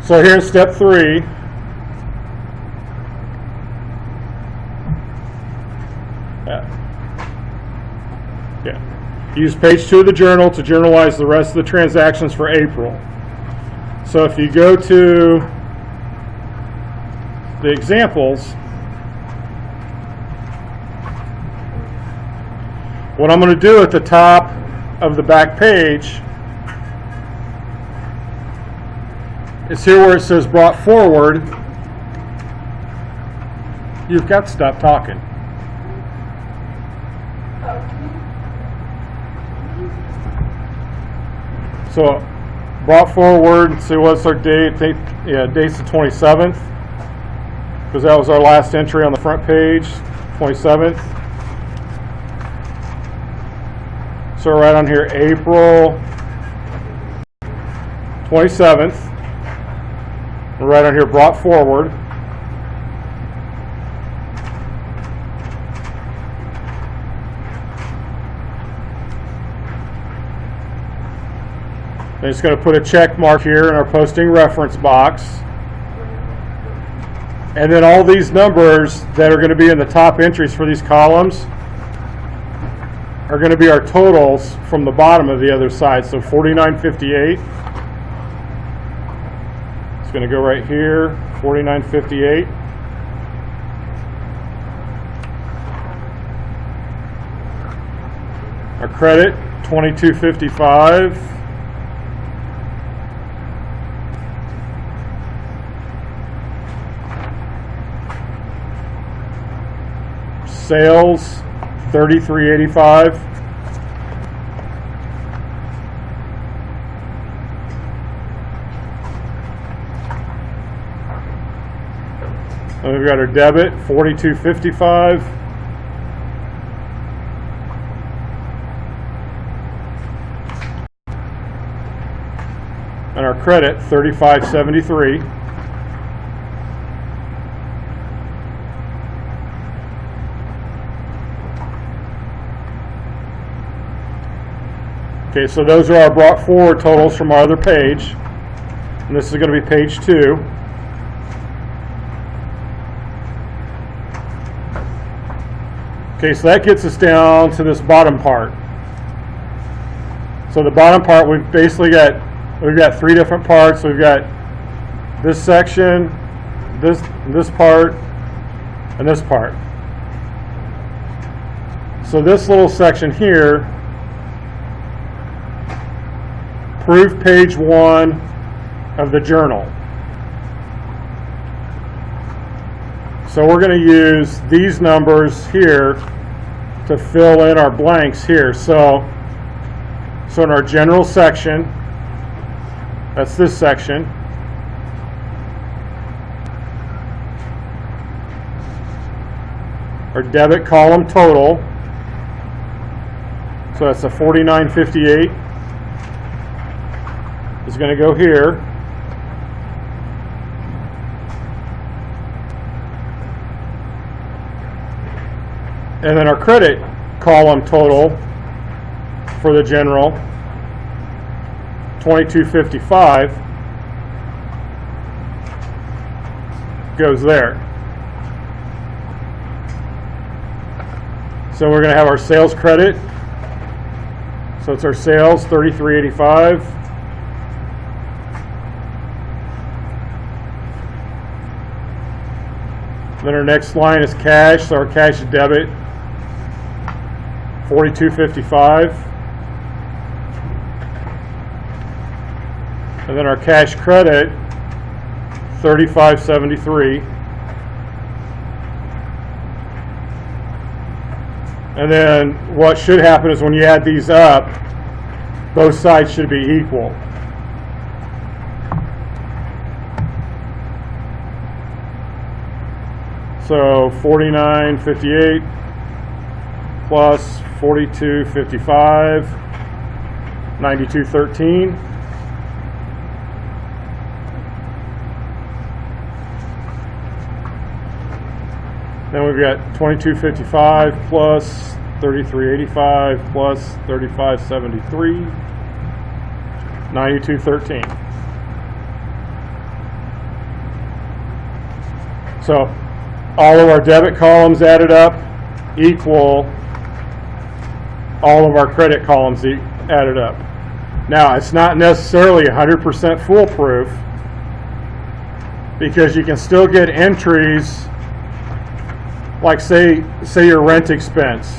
So here's step 3. Use page 2 of the journal to journalize the rest of the transactions for April. So if you go to the examples, what I'm going to do at the top of the back page is here where it says brought forward. You've got to stop talking. So brought forward, see what's our date? Date's the 27th, because that was our last entry on the front page, 27th. So right on here, April 27th. Right on here, brought forward. I'm just going to put a check mark here in our posting reference box. And then all these numbers that are going to be in the top entries for these columns are going to be our totals from the bottom of the other side. So 4958. It's going to go right here, 4958. Our credit, 2255. Sales, 3385. And we've got our debit, 4255. And our credit, 3573. Okay, so those are our brought forward totals from our other page. And this is going to be page 2. Okay, so that gets us down to this bottom part. So the bottom part, we've got 3 different parts. We've got this section, this part, and this part. So this little section here, proof page 1 of the journal. So we're going to use these numbers here to fill in our blanks here. So in our general section, that's this section, our debit column total, so that's a 4958, is going to go here. And then our credit column total for the general, 2255, goes there. So we're going to have our sales credit. So it's our sales, 3385. Then our next line is cash, so our cash debit, 4255. And then our cash credit, 3573. And then what should happen is when you add these up, both sides should be equal. So 4958 plus 4255, 9213. Then we've got 2255 plus 3385 plus 3573, 9213. So all of our debit columns added up equal all of our credit columns added up. Now, it's not necessarily 100% foolproof, because you can still get entries like say your rent expense.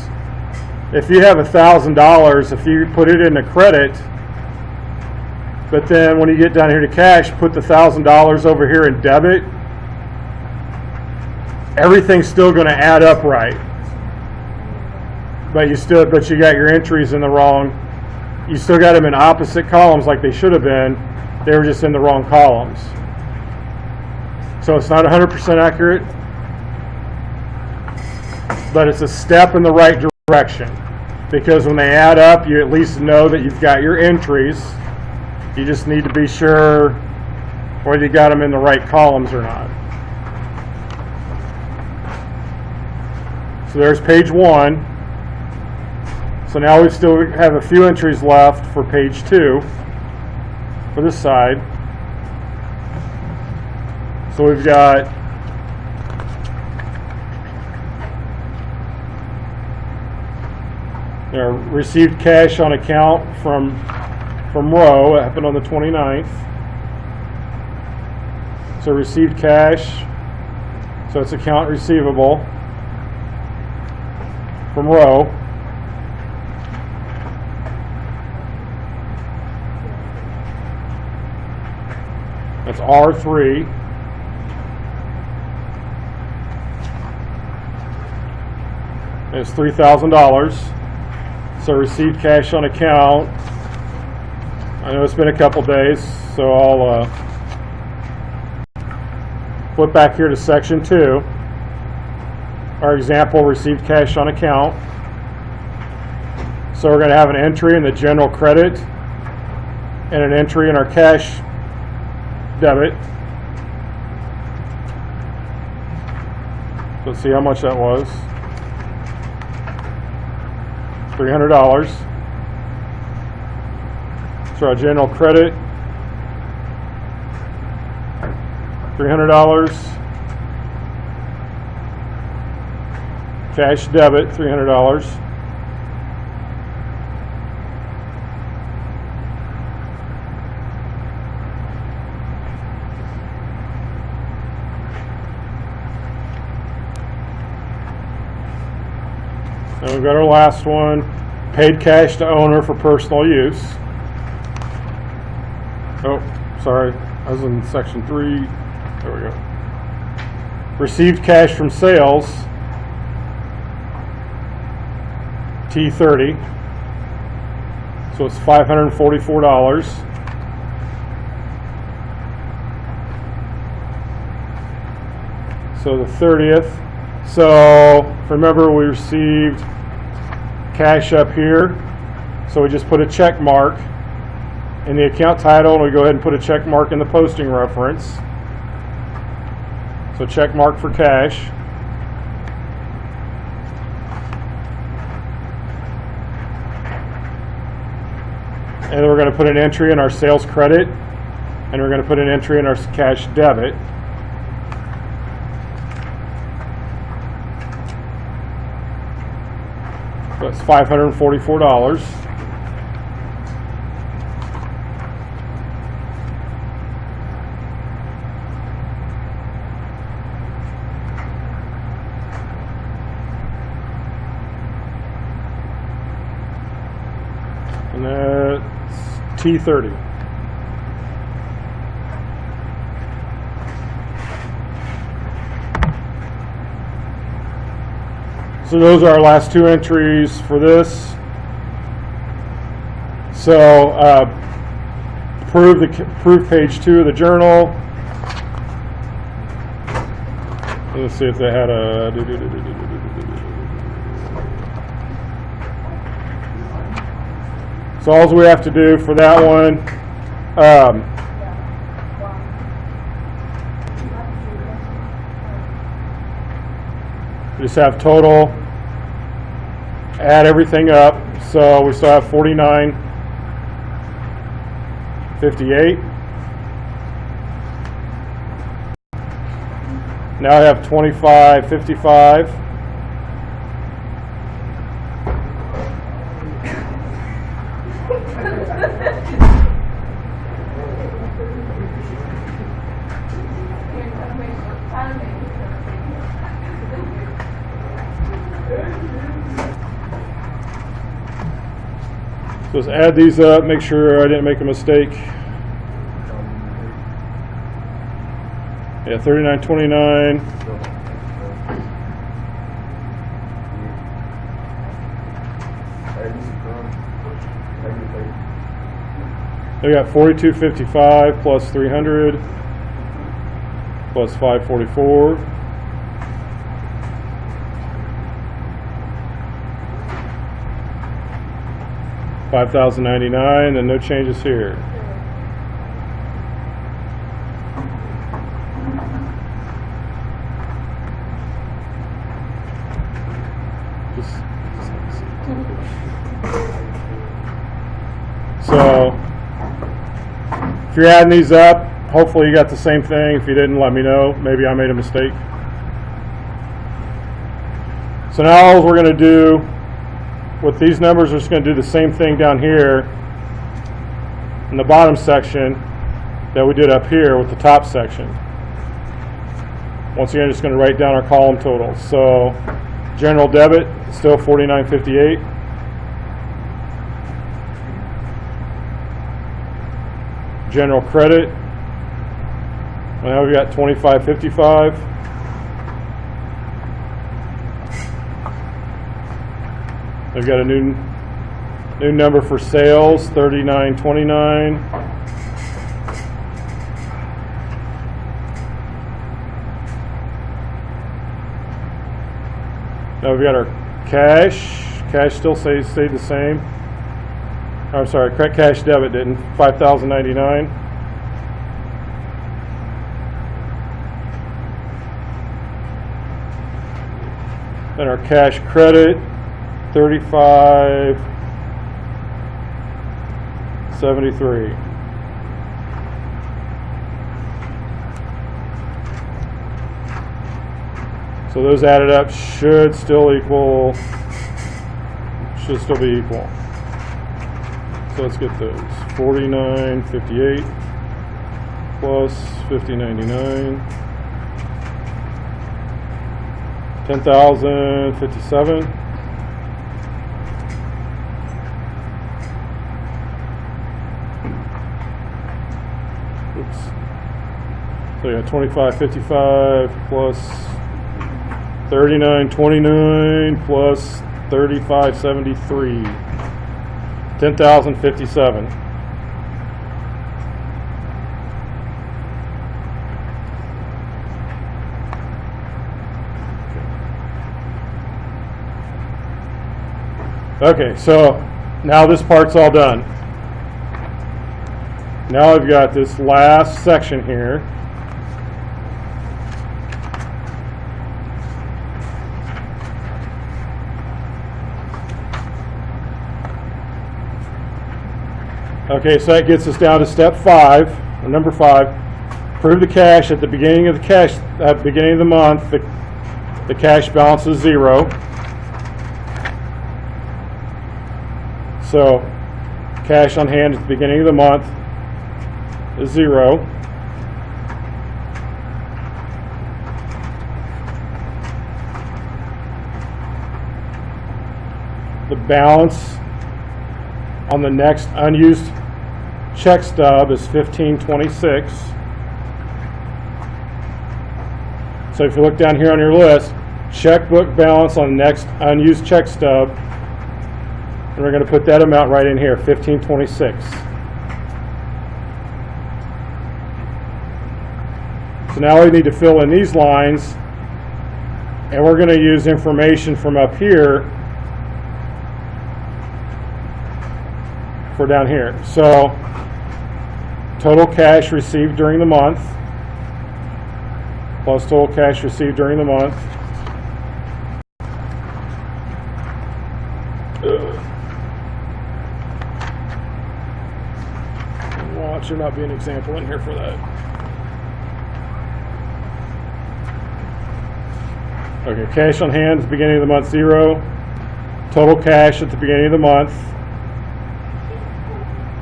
If you have $1,000, if you put it into credit, but then when you get down here to cash, put the $1,000 over here in debit, everything's still going to add up right. But you got your entries in the wrong. You still got them in opposite columns like they should have been. They were just in the wrong columns. So it's not 100% accurate, but it's a step in the right direction, because when they add up, you at least know that you've got your entries. You just need to be sure whether you got them in the right columns or not. So there's page 1. So now we still have a few entries left for page 2 for this side. So we've got received cash on account from row. It happened on the 29th. So received cash, so it's account receivable from row. That's R3. It's $3,000. So received cash on account. I know it's been a couple days, so I'll flip back here to section 2. Our example, received cash on account. So we're going to have an entry in the general credit and an entry in our cash debit. So let's see how much that was. $300. So our general credit, $300. Cash debit, $300. And we've got our last one, paid cash to owner for personal use. Oh, sorry, I was in section 3. There we go. Received cash from sales, T30. So it's $544. So the 30th. So remember, we received cash up here, so we just put a check mark in the account title, and we go ahead and put a check mark in the posting reference. So check mark for cash. And then we're going to put an entry in our sales credit, and we're going to put an entry in our cash debit. So that's $544. And that's T30. So those are our last two entries for this. So prove page 2 of the journal. Let's see if they had a. So all we have to do for that one. Just have total, add everything up, so we still have $49.58. Now I have 2555. So let's add these up, make sure I didn't make a mistake. Yeah, 3929. We got 4255 plus 300 plus 544. $5,099, and no changes here. So, if you're adding these up, hopefully you got the same thing. If you didn't, let me know. Maybe I made a mistake. So now all we're going to do with these numbers, we're just going to do the same thing down here in the bottom section that we did up here with the top section. Once again, just going to write down our column totals. So general debit, still $49.58. General credit, now we've got $25.55. We've got a new number for sales, $39.29. Now we've got our cash. Cash still stayed the same. I'm sorry, cash debit didn't. $5,099. Then our cash credit, $35.73. So those added up should still be equal. So let's get those. $49.58 plus $50.99. $10,057. Oops. So you got $25.55 plus $39.29 plus $35.73. $10,057. Okay, so now this part's all done. Now I've got this last section here. Okay, so that gets us down to step 5, or number 5. Prove the cash at the beginning of the month. The cash balance is 0. So, cash on hand at the beginning of the month is 0. The balance on the next unused check stub is $15.26. So if you look down here on your list, checkbook balance on the next unused check stub, and we're going to put that amount right in here, $15.26. So now we need to fill in these lines, and we're going to use information from up here for down here. So total cash received during the month plus total cash received during the month. Watch there not be an example in here for that. Okay, cash on hand at the beginning of the month, 0. Total cash at the beginning of the month,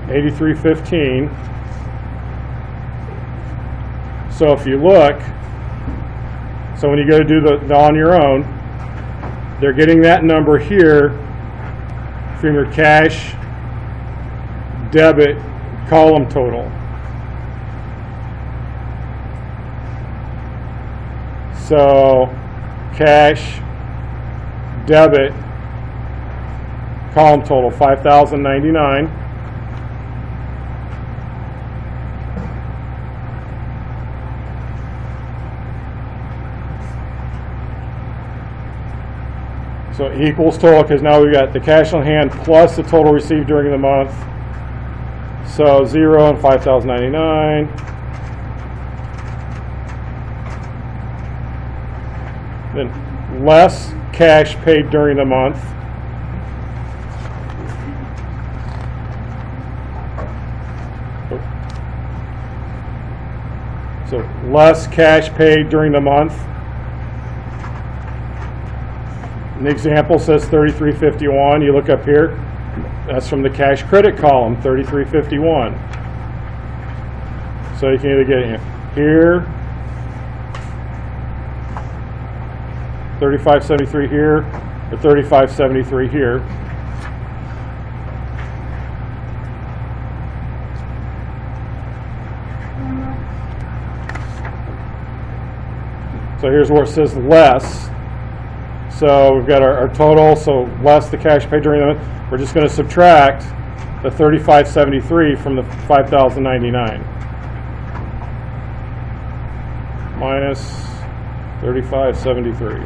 $83.15. So if you look, so when you go to do the on your own, they're getting that number here from your cash debit column total. So cash debit column total $5,099. So equals total, because now we've got the cash on hand plus the total received during the month. So 0 and $5,099. Then less cash paid during the month. So less cash paid during the month. And the example says $33.51. You look up here, that's from the cash credit column, $33.51. So you can either get it here, $35.73 here, or $35.73 here. So here's where it says less. So we've got our total, so less the cash paid during the month. We're just going to subtract the $35.73 from the $5,099. Minus $35.73.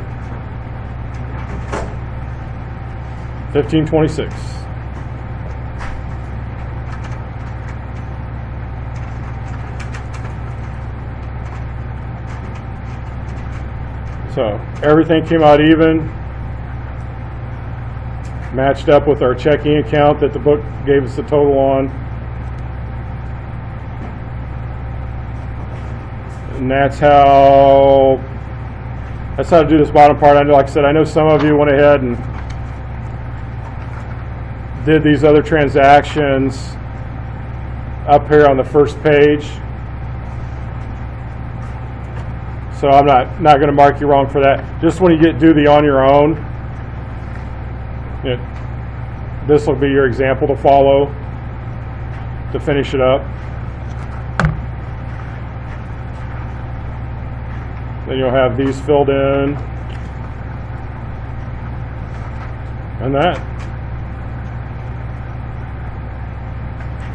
$15.26. So everything came out even, matched up with our checking account that the book gave us the total on. And that's how to do this bottom part. I know, like I said, I know some of you went ahead and did these other transactions up here on the first page. So I'm not going to mark you wrong for that. Just when you do the on your own, this will be your example to follow to finish it up. Then you'll have these filled in and that.